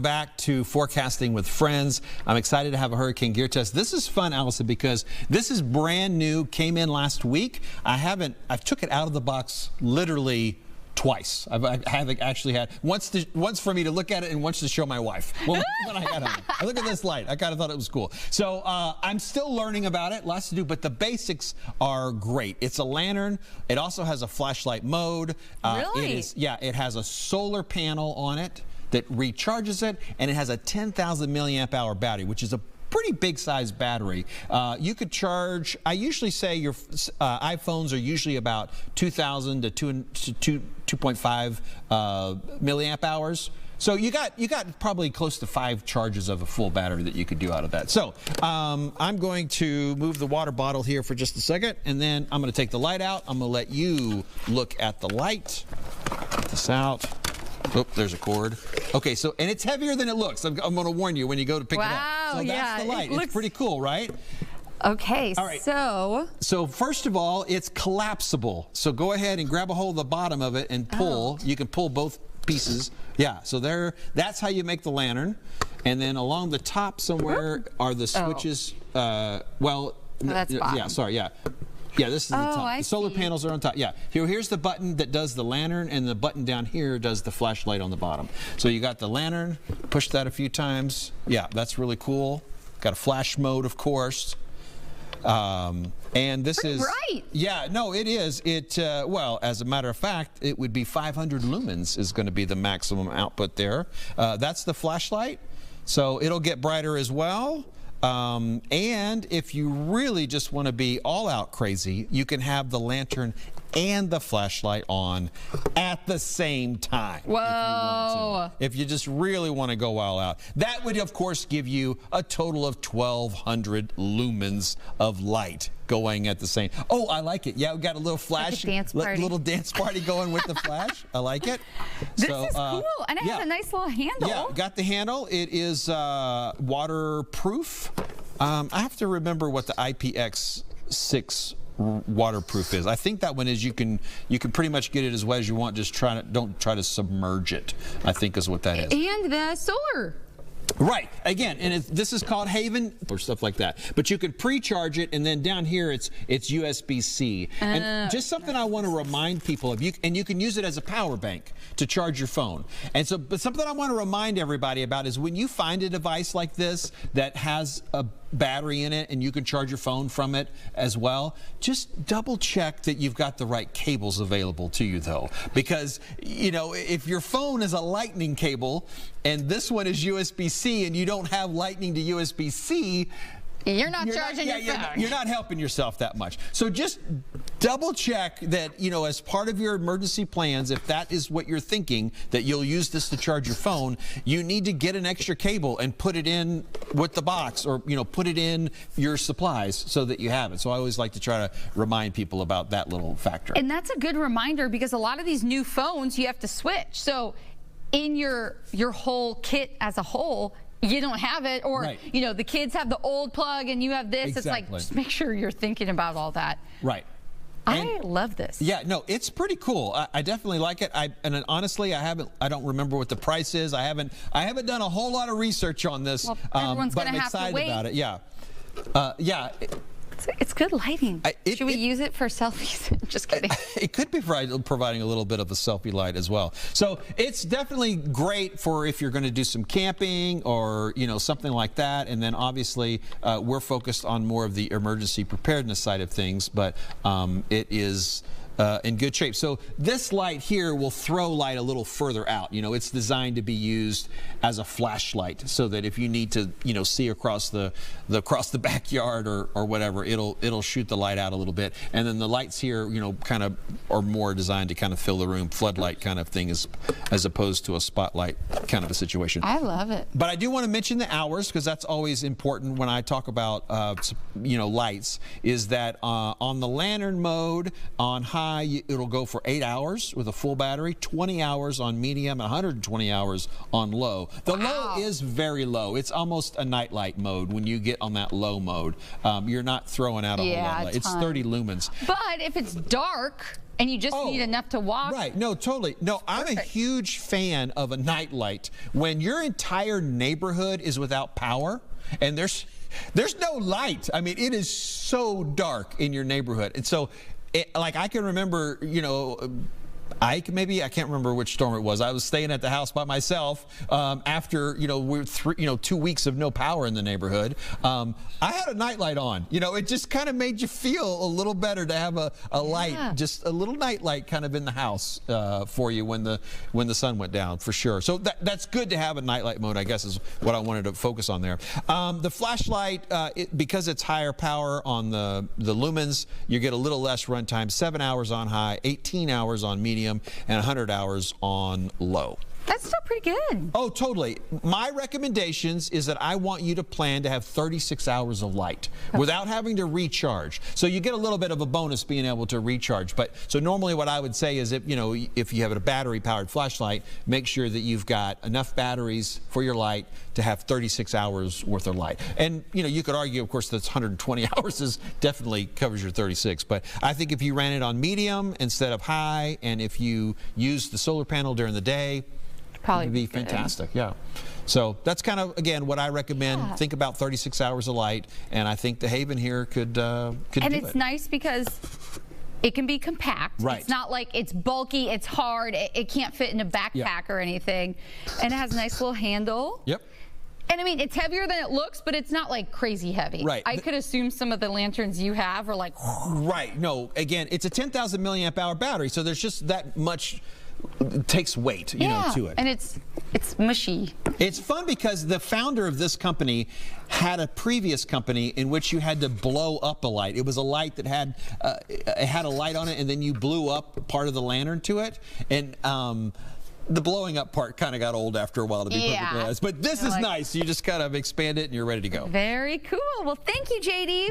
Back to forecasting with friends. I'm excited to have a hurricane gear test. This is fun, Allison, because this is brand new, came in last week. I've took it out of the box literally twice. I haven't actually had once for me to look at it and once to show my wife when I got home. I look at this light. I kind of thought it was cool. So I'm still learning about it. Lots to do, but the basics are great. It's a lantern. It also has a flashlight mode. Really? It has a solar panel on it that recharges it, and it has a 10,000 milliamp hour battery, which is a pretty big size battery. You could charge, I usually say your iPhones are usually about 2,000 to 2.5 milliamp hours. So you got probably close to 5 charges of a full battery that you could do out of that. So I'm going to move the water bottle here for just a second, and then I'm going to take the light out. I'm going to let you look at the light. Get this out. Oh, there's a cord. Okay, so, and it's heavier than it looks. I'm going to warn you when you go to pick it up. So that's the light. It's pretty cool, right? Okay, all right. So first of all, it's collapsible. So go ahead and grab a hold of the bottom of it and pull. You can pull both pieces. Yeah, so that's how you make the lantern. And then along the top somewhere are the switches. That's bottom. Yeah, sorry, yeah. Yeah, this is the top. The solar panels are on top. Yeah, here's the button that does the lantern, and the button down here does the flashlight on the bottom. So you got the lantern, push that a few times. Yeah, that's really cool. Got a flash mode, of course. And this is bright. Yeah, no, it is. Well, as a matter of fact, it would be 500 lumens is going to be the maximum output there. That's the flashlight, so it'll get brighter as well. And if you really just want to be all out crazy, you can have the lantern and the flashlight on at the same time. Whoa. If you just really want to go all out. That would, of course, give you a total of 1,200 lumens of light going at the same. Oh, I like it. Yeah, we got a little flash. Like a dance party. Little dance party going with the flash. I like it. This is cool. And it has a nice little handle. Yeah, got the handle. It is waterproof. I have to remember what the IPX6 waterproof is. I think that one is you can pretty much get it as wet as you want. Just don't try to submerge it, I think is what that is. And the solar. Right. Again, and this is called Haven or stuff like that. But you can pre-charge it, and then down here it's USB-C. And just something I want to remind people of. You can use it as a power bank to charge your phone. And so, but something I want to remind everybody about is when you find a device like this that has a battery in it and you can charge your phone from it as well, just double check that you've got the right cables available to you, though, because if your phone is a lightning cable and this one is USB-C and you don't have lightning to USB-C, you're not charging your phone. You're not helping yourself that much. So just double check that, as part of your emergency plans, if that is what you're thinking, that you'll use this to charge your phone, you need to get an extra cable and put it in with the box, or, put it in your supplies so that you have it. So I always like to try to remind people about that little factor. And that's a good reminder, because a lot of these new phones, you have to switch. So in your whole kit as a whole, you don't have it, or the kids have the old plug and you have this. It's like, just make sure you're thinking about all that. Right. I love this. Yeah, no, it's pretty cool. I definitely like it. And honestly, I don't remember what the price is. I haven't done a whole lot of research on this. Well, everyone's but gonna I'm have to excited wait. about it. Yeah. It's good lighting. Should we use it for selfies? Just kidding. It could be providing a little bit of a selfie light as well. So it's definitely great for if you're going to do some camping or something like that. And then obviously we're focused on more of the emergency preparedness side of things, but it is in good shape. So this light here will throw light a little further out. It's designed to be used as a flashlight, so that if you need to, see across the backyard or whatever, it'll shoot the light out a little bit. And then the lights here, kind of are more designed to kind of fill the room, floodlight kind of thing, as opposed to a spotlight kind of a situation. I love it. But I do want to mention the hours, because that's always important when I talk about lights. Is that on the lantern mode on high, high, it'll go for 8 hours with a full battery, 20 hours on medium, and 120 hours on low. The low is very low. It's almost a nightlight mode when you get on that low mode. You're not throwing out a whole lot of light. It's 30 lumens. But if it's dark and you just need enough to walk. Right. No, totally. No, I'm a huge fan of a nightlight. When your entire neighborhood is without power and there's no light. I mean, it is so dark in your neighborhood. And so, like, I can remember, you know, I can't remember which storm it was. I was staying at the house by myself after, you know, 2 weeks of no power in the neighborhood. I had a nightlight on. You know, it just kind of made you feel a little better to have a light, just a little nightlight kind of in the house for you when the sun went down, for sure. So that's good to have a nightlight mode, I guess, is what I wanted to focus on there. The flashlight, because it's higher power on the lumens, you get a little less runtime, 7 hours on high, 18 hours on medium, and 100 hours on low. That's still pretty good. Oh, totally. My recommendations is that I want you to plan to have 36 hours of light without having to recharge. So you get a little bit of a bonus being able to recharge. But so normally what I would say is if you have a battery-powered flashlight, make sure that you've got enough batteries for your light to have 36 hours worth of light. And you could argue, of course, that 120 hours definitely covers your 36. But I think if you ran it on medium instead of high, and if you use the solar panel during the day, probably would be fantastic. Yeah. So that's kind of, again, what I recommend. Think about 36 hours of light, and I think the Haven here could do it. And it's nice because it can be compact. Right. It's not like it's bulky, it's hard, it can't fit in a backpack or anything. And it has a nice little handle. Yep. And I mean, it's heavier than it looks, but it's not like crazy heavy. Right. I could assume some of the lanterns you have are like. Right. No, again, it's a 10,000 milliamp hour battery, so there's just that much. It takes weight, to it. And it's mushy. It's fun because the founder of this company had a previous company in which you had to blow up a light. It was a light that had a light on it, and then you blew up part of the lantern to it. And the blowing up part kind of got old after a while, to be perfectly honest. But this is nice. You just kind of expand it, and you're ready to go. Very cool. Well, thank you, JD.